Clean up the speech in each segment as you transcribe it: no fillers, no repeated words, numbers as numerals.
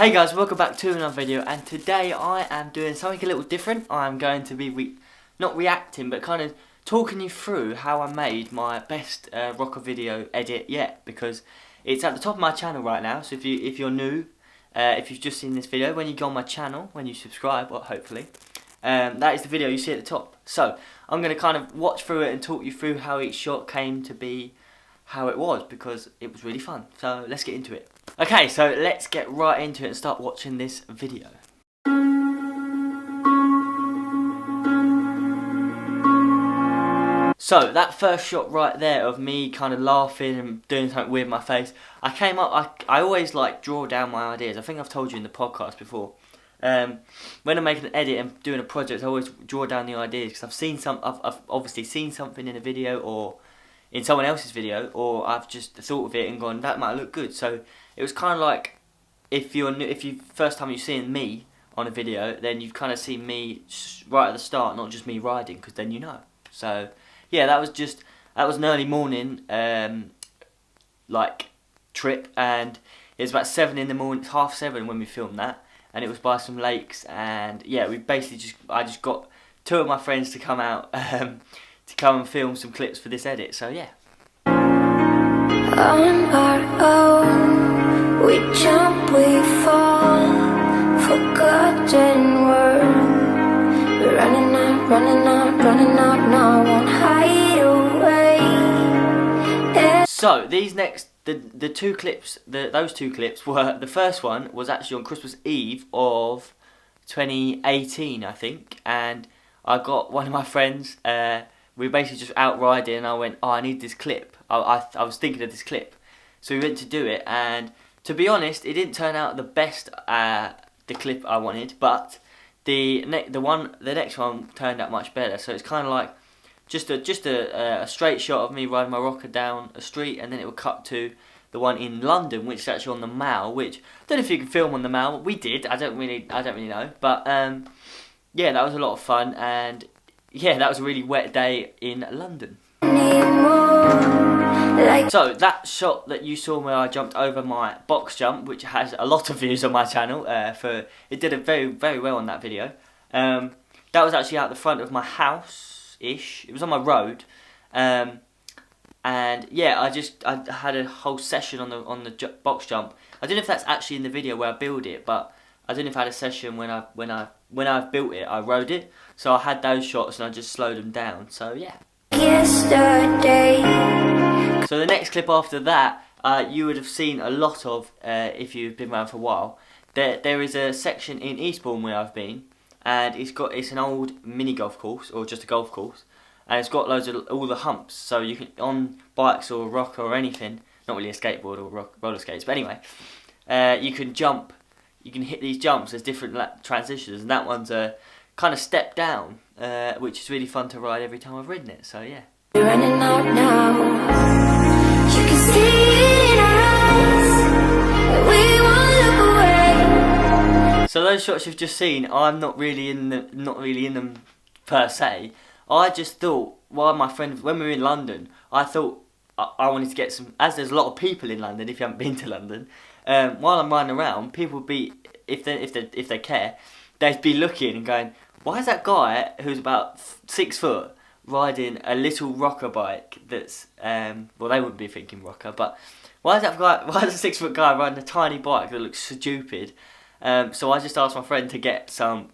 Hey guys, welcome back to another video, and today I am doing something a little different. I am going to be not reacting, but kind of talking you through how I made my best rocker video edit yet, because it's at the top of my channel right now. So if you're new, if you've just seen this video, when you go on my channel, when you subscribe, well, hopefully, that is the video you see at the top. So I'm going to kind of watch through it and talk you through how each shot came to be how it was, because it was really fun. So let's get into it. Okay, so let's get right into it and start watching this video. So that first shot right there of me kind of laughing and doing something weird with my face, I came up, I always like draw down my ideas. I think I've told you in the podcast before. When I'm making an edit and doing a project, I always draw down the ideas, because I've obviously seen something in a video or in someone else's video, or I've just thought of it and gone, that might look good. So it was kind of like, if you first time you've seen me on a video, then you've kind of seen me right at the start, not just me riding, because then you know. So yeah, that was an early morning like trip, and it was about 7 in the morning, 7:30 when we filmed that, and it was by some lakes. And yeah, we basically I just got 2 of my friends to come out to come and film some clips for this edit. So yeah. On our own, we jump, we fall, forgotten world. We're running out, now won't hide away. So these the 2 clips, those 2 clips were, the first one was actually on Christmas Eve of 2018, I think, and I got one of my friends. We were basically just out riding, and I went, oh, I need this clip. I was thinking of this clip. So we went to do it, and to be honest, it didn't turn out the best, the clip I wanted, but the next one turned out much better. So it's kind of like just a straight shot of me riding my rocker down a street, and then it would cut to the one in London, which is actually on the Mall, which I don't know if you can film on the Mall. We did. I don't really know, but yeah, that was a lot of fun. And yeah, that was a really wet day in London. So that shot that you saw where I jumped over my box jump, which has a lot of views on my channel, it did very well on that video. That was actually out the front of my house-ish. It was on my road, and yeah, I had a whole session on the box jump. I don't know if that's actually in the video where I build it, but I don't know if I had a session when I built it, I rode it. So I had those shots and I just slowed them down. So yeah. Yesterday. So the next clip after that, you would have seen a lot of if you've been around for a while. There is a section in Eastbourne where I've been, and it's an old mini golf course, or just a golf course, and it's got loads of all the humps. So you can, on bikes or a rocker or anything, not really a skateboard or roller skates, but anyway, you can jump. You can hit these jumps as different transitions, and that one's a kind of step down, which is really fun to ride every time I've ridden it. So yeah. We're running out now. You can see it in our eyes. We won't look away. So those shots you've just seen, I'm not really in them per se. I just thought, while my friend, when we were in London, I thought I wanted to get some, as there's a lot of people in London, if you haven't been to London, while I'm riding around, people would be, if they care, they'd be looking and going, why is that guy who's about 6 foot riding a little rocker bike that's, well, they wouldn't be thinking rocker, but why is a 6 foot guy riding a tiny bike that looks stupid? So I just asked my friend to get some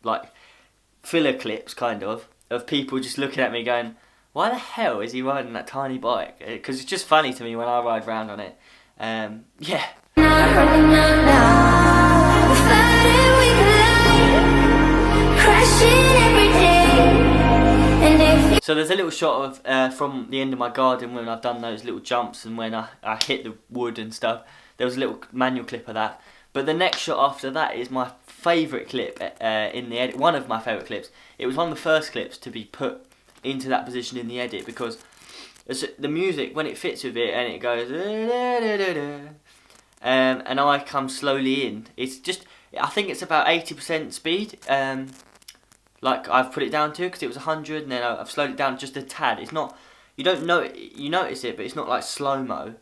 like filler clips, kind of people just looking at me going, why the hell is he riding that tiny bike? Because it's just funny to me when I ride around on it. Yeah. So there's a little shot of from the end of my garden when I've done those little jumps and when I hit the wood and stuff. There was a little manual clip of that. But the next shot after that is my favourite clip in the edit. One of my favourite clips. It was one of the first clips to be put into that position in the edit, because the music, when it fits with it and it goes and I come slowly in, it's just, I think it's about 80% speed, like I've put it down to, because it was 100 and then I've slowed it down just a tad. It's not, you don't know it, you notice it, but it's not like slow-mo.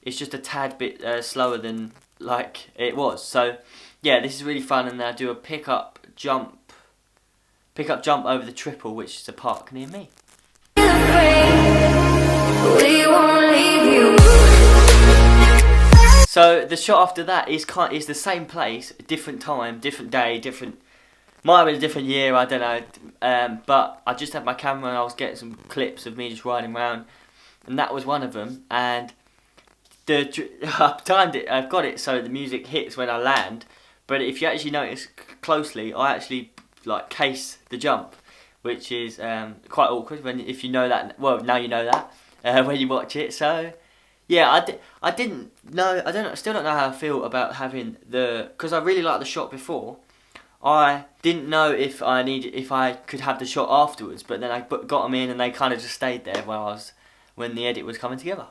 It's just a tad bit slower than like it was. So yeah, this is really fun, and I do a pick up jump over the triple, which is a park near me. We won't leave you. So the shot after that is the same place, different time, different day, might have been a different year, I don't know. But I just had my camera and I was getting some clips of me just riding around, and that was one of them. And I've timed it, I've got it so the music hits when I land. But if you actually notice closely, I actually like case the jump, which is quite awkward if you know that. Well, now you know that when you watch it. So yeah, I didn't know. Still don't know how I feel about having because I really liked the shot before. I didn't know if I could have the shot afterwards, but then I got them in and they kind of just stayed there when the edit was coming together.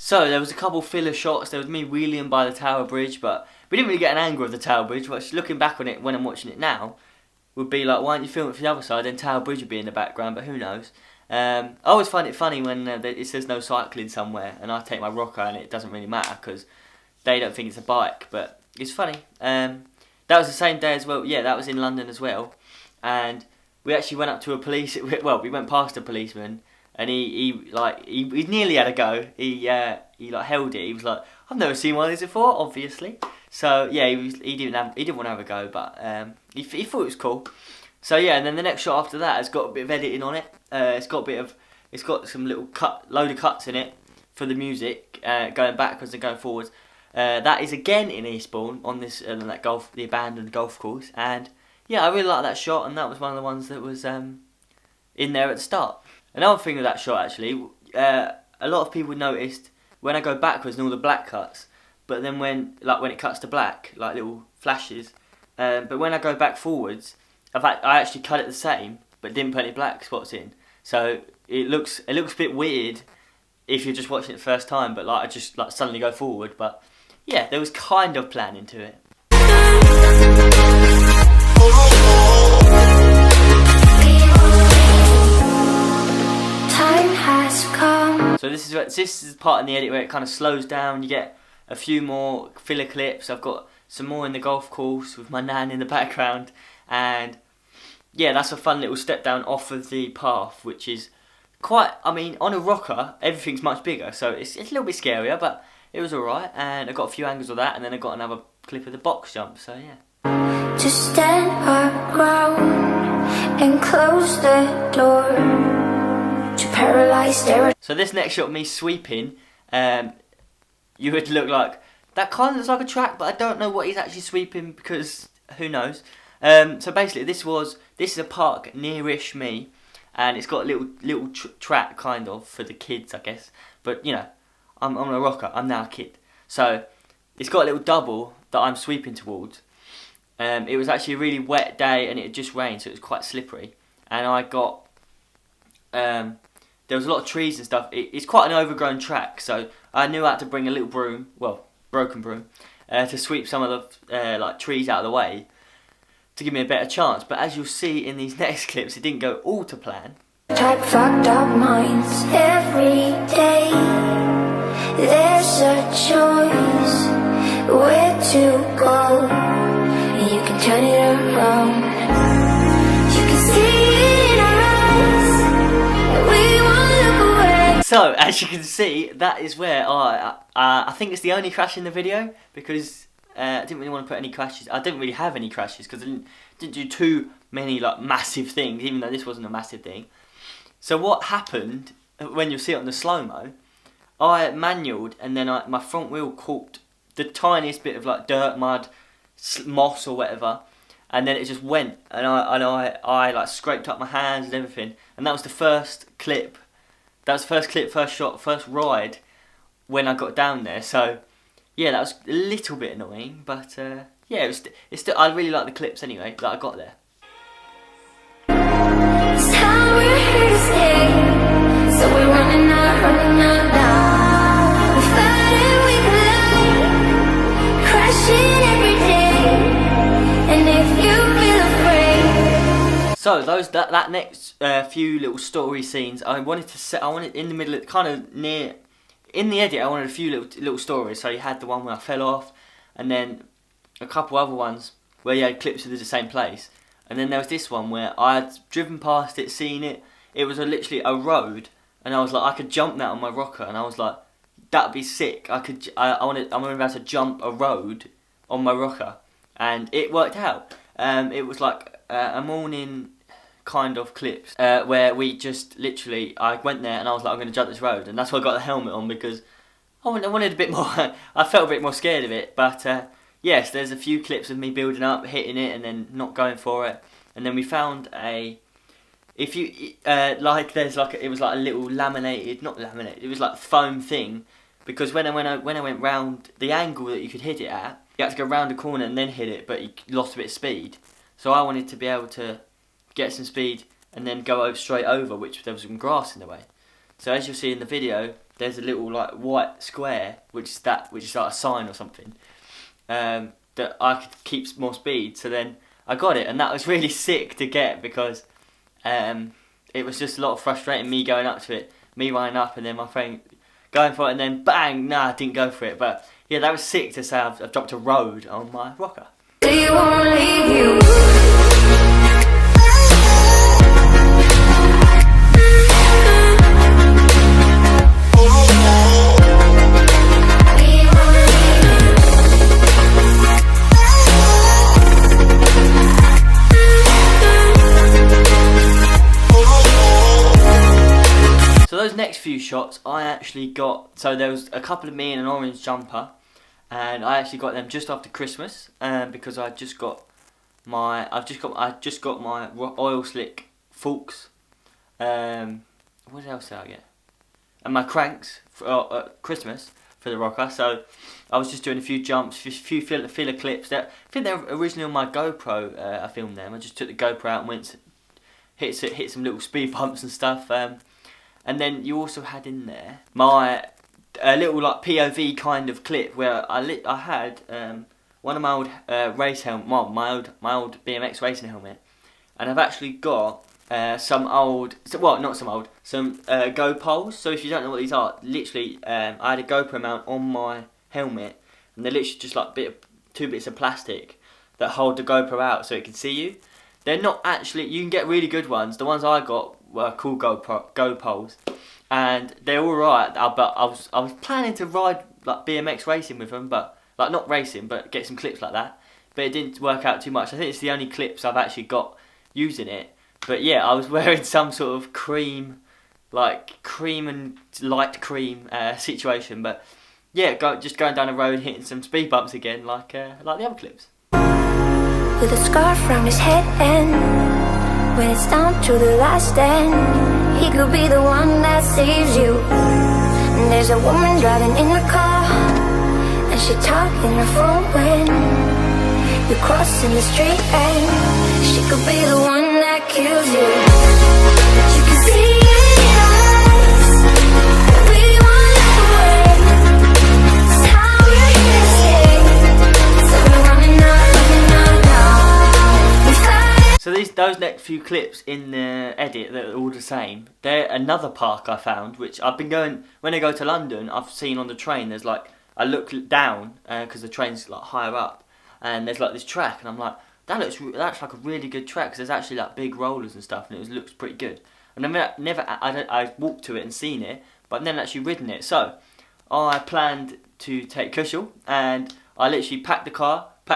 So there was a couple filler shots. There was me wheeling by the Tower Bridge, but we didn't really get an angle of the Tower Bridge. Which, looking back on it when I'm watching it now, would be like, why don't you film it from the other side? Then Tower Bridge would be in the background, but who knows? I always find it funny when it says no cycling somewhere, and I take my rocker and it doesn't really matter because they don't think it's a bike, but it's funny. That was the same day as well. Yeah, that was in London as well, and we actually went up to a police. Well, we went past a policeman. And he nearly had a go. He held it. He was like, I've never seen one of these before, obviously. So yeah, he didn't want to have a go, but he thought it was cool. So yeah, and then the next shot after that has got a bit of editing on it. It's got some little load of cuts in it for the music, going backwards and going forwards. That is again in Eastbourne on this the abandoned golf course, and yeah, I really like that shot, and that was one of the ones that was in there at the start. Another thing with that shot, actually, a lot of people noticed when I go backwards and all the black cuts, but then when it cuts to black, like little flashes, but when I go back forwards, I actually cut it the same, but didn't put any black spots in. So it looks a bit weird if you're just watching it the first time, but I just suddenly go forward. But yeah, there was kind of planning to it. So this is the part in the edit where it kind of slows down. You get a few more filler clips. I've got some more in the golf course with my nan in the background, and yeah, that's a fun little step down off of the path, which is quite. I mean, on a rocker, everything's much bigger, so it's a little bit scarier, but it was alright. And I got a few angles of that, and then I got another clip of the box jump. So yeah. Just stand our ground and close the door. So this next shot of me sweeping, you would look like, that kind of looks like a track, but I don't know what he's actually sweeping because who knows. So basically this is a park nearish me, and it's got a little track kind of for the kids, I guess. But you know, I'm a rocker, I'm now a kid. So it's got a little double that I'm sweeping towards. It was actually a really wet day and it had just rained, so it was quite slippery. And I got there was a lot of trees and stuff. It's quite an overgrown track, so I knew I had to bring a little broom, well, broken broom, to sweep some of the trees out of the way to give me a better chance. But as you'll see in these next clips, it didn't go all to plan. Type fucked up minds every day. There's a choice where to go. You can turn it around. You can see it in our eyes. We won't look away. So as you can see, that is where I think it's the only crash in the video, because I didn't really want to put any crashes. I didn't really have any crashes because I didn't do too many massive things, even though this wasn't a massive thing. So what happened, when you see it on the slow-mo, I manualed, and then my front wheel caught the tiniest bit of dirt, mud, moss or whatever, and then it just went, and I scraped up my hands and everything, and that was the first clip. That was the first clip, first shot, first ride when I got down there. So yeah, that was a little bit annoying, but yeah, it's still, I really like the clips anyway that I got there. This time we're here to stay, so we're running out now. We fight and we collide, crashing every day. So that next few little story scenes, I wanted in the middle, kind of near, in the edit, I wanted a few little stories. So you had the one where I fell off, and then a couple other ones where you had clips of the same place, and then there was this one where I had driven past it, seen it. It was literally a road, and I was like, I could jump that on my rocker, and I was like, that'd be sick. I wanted to be able to jump a road on my rocker, and it worked out. It was like a morning kind of clips where we just literally, I went there and I was like, I'm going to jump this road, and that's why I got the helmet on, because I wanted a bit more. I felt a bit more scared of it, but yes, there's a few clips of me building up, hitting it, and then not going for it, and then we found it was like a little it was like foam thing, because when I went round the angle that you could hit it at, you had to go round the corner and then hit it, but you lost a bit of speed. So I wanted to be able to get some speed and then go straight over, which there was some grass in the way. So as you'll see in the video, there's a little like white square, which is like a sign or something, that I could keep more speed. So then I got it, and that was really sick to get, because it was just a lot of frustrating, me going up to it, me running up, and then my friend going for it, and then bang, nah, I didn't go for it. But yeah, that was sick to say I've dropped a road on my rocker. They won't leave you. So those next few shots, I actually got. So there was a couple of me in an orange jumper, and I actually got them just after Christmas, because I just got my oil slick forks. What else did I get? And my cranks for Christmas for the rocker. So I was just doing a few jumps, a few filler clips. I think they're originally on my GoPro. I filmed them. I just took the GoPro out and hit some little speed bumps and stuff. And then you also had in there a little like POV kind of clip where I had one of my old race helmet, my old BMX racing helmet, and I've actually got some Go poles. So if you don't know what these are, literally I had a GoPro mount on my helmet, and they're literally just like two bits of plastic that hold the GoPro out so it can see you. They're not actually, you can get really good ones. The ones I got were cool Go poles, and they're all right. But I was planning to ride like BMX racing with them, but like not racing, but get some clips like that. But it didn't work out too much. I think it's the only clips I've actually got using it. But yeah, I was wearing some sort of cream and light cream situation. But yeah, just going down the road, hitting some speed bumps again, like the other clips. With a scarf around his head, and when it's down to the last end, he could be the one that saves you. And there's a woman driving in the car, and she talking her phone when you're crossing the street, and she could be the one that kills you. You can see it in your eyes that we want away. It's how we're here to stay. So we're running out now. We fight. So those next few clips in the edit, that are all the same. They're another park I found, which I've been going, when I go to London, I've seen on the train, there's like, I look down, because the train's like higher up, and there's like this track, and I'm like, that's like a really good track, because there's actually like big rollers and stuff, and it looks pretty good. And I walked to it and seen it, but I've never actually ridden it. So I planned to take Kushal, and I literally packed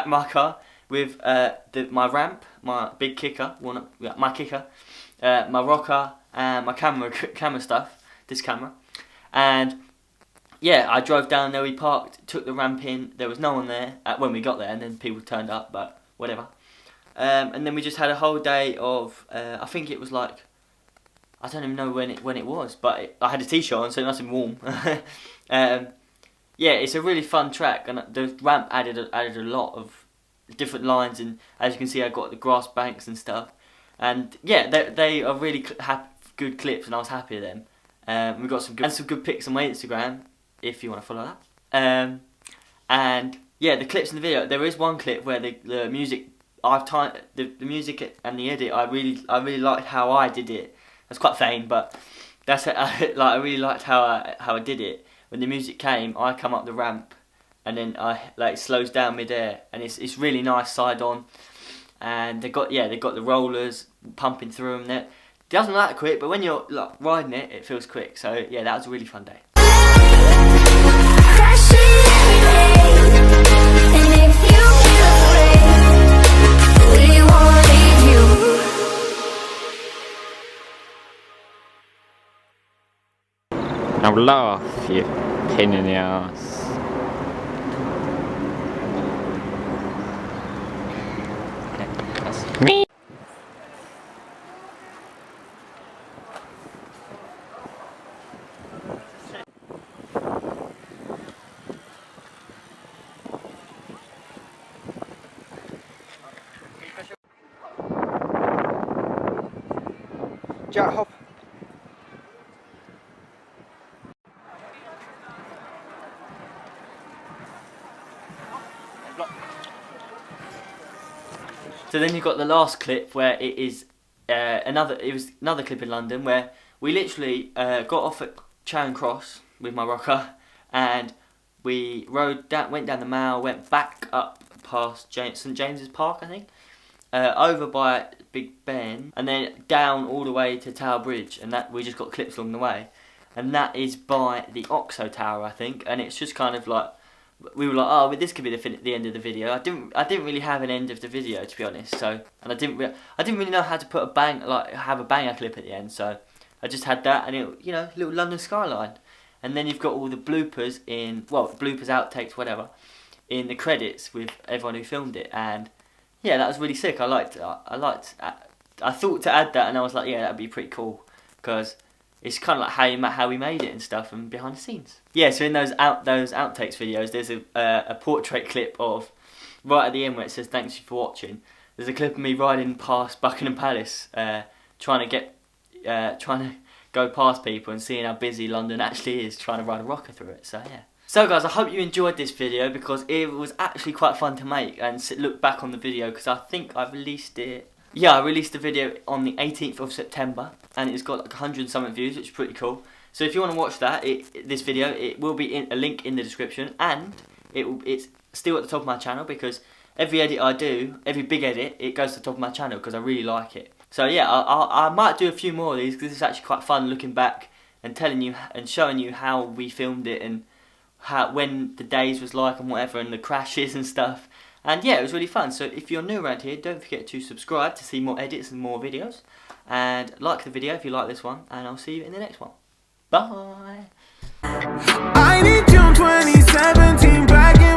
my car with my ramp, my big kicker, my kicker, my rocker, and my camera stuff, this camera, and yeah, I drove down there, we parked, took the ramp in, there was no one there when we got there, and then people turned up, but whatever. And then we just had a whole day of, I think it was like, I don't even know when it was, but I had a t-shirt on, so it must have been warm. Yeah, it's a really fun track, and the ramp added a lot of different lines, and as you can see, I got the grass banks and stuff. And yeah, they are really good clips, and I was happy with them. We got some good pics on my Instagram, if you want to follow that. And yeah, the clips in the video, there is one clip where the music the music and the edit. I really liked how I did it. That's quite vain, but that's it. I really liked how I did it. When the music came, I come up the ramp, and then it slows down mid-air, and it's really nice side on. And they got the rollers pumping through them. It doesn't look that quick, but when you're riding it, it feels quick. So yeah, that was a really fun day. Now laugh, you pain in the ass. Me. Jack, hop. So then you've got the last clip where it was another clip in London where we literally got off at Charing Cross with my rocker, and we went down the Mall, went back up past St James's Park, I think, over by Big Ben, and then down all the way to Tower Bridge, and that we just got clips along the way, and that is by the Oxo Tower, I think, and it's just kind of like, we were like, oh, but this could be the end of the video. I didn't really have an end of the video, to be honest. So, and I didn't really know how to put have a banger clip at the end. So I just had that, and it, little London skyline, and then you've got all the bloopers bloopers, outtakes, whatever, in the credits with everyone who filmed it, and yeah, that was really sick. I thought to add that, and I was like, yeah, that'd be pretty cool, because it's kind of like how we made it and stuff, and behind the scenes. Yeah, so in those outtakes videos, there's a portrait clip of right at the end where it says "Thanks you for watching." There's a clip of me riding past Buckingham Palace, trying to go past people and seeing how busy London actually is, trying to ride a rocker through it. So yeah. So guys, I hope you enjoyed this video, because it was actually quite fun to make and look back on the video, because I think I released it. Yeah, I released the video on the 18th of September, and it's got like 100 and something views, which is pretty cool. So if you want to watch that, this video, it will be a link in the description, and it's still at the top of my channel, because every edit I do, every big edit, it goes to the top of my channel, because I really like it. So yeah, I might do a few more of these, because it's actually quite fun looking back and telling you and showing you how we filmed it, and when the days was like and whatever, and the crashes and stuff. And yeah, it was really fun. So if you're new around here, don't forget to subscribe to see more edits and more videos. And like the video if you like this one. And I'll see you in the next one. Bye! I need you in 2017 back in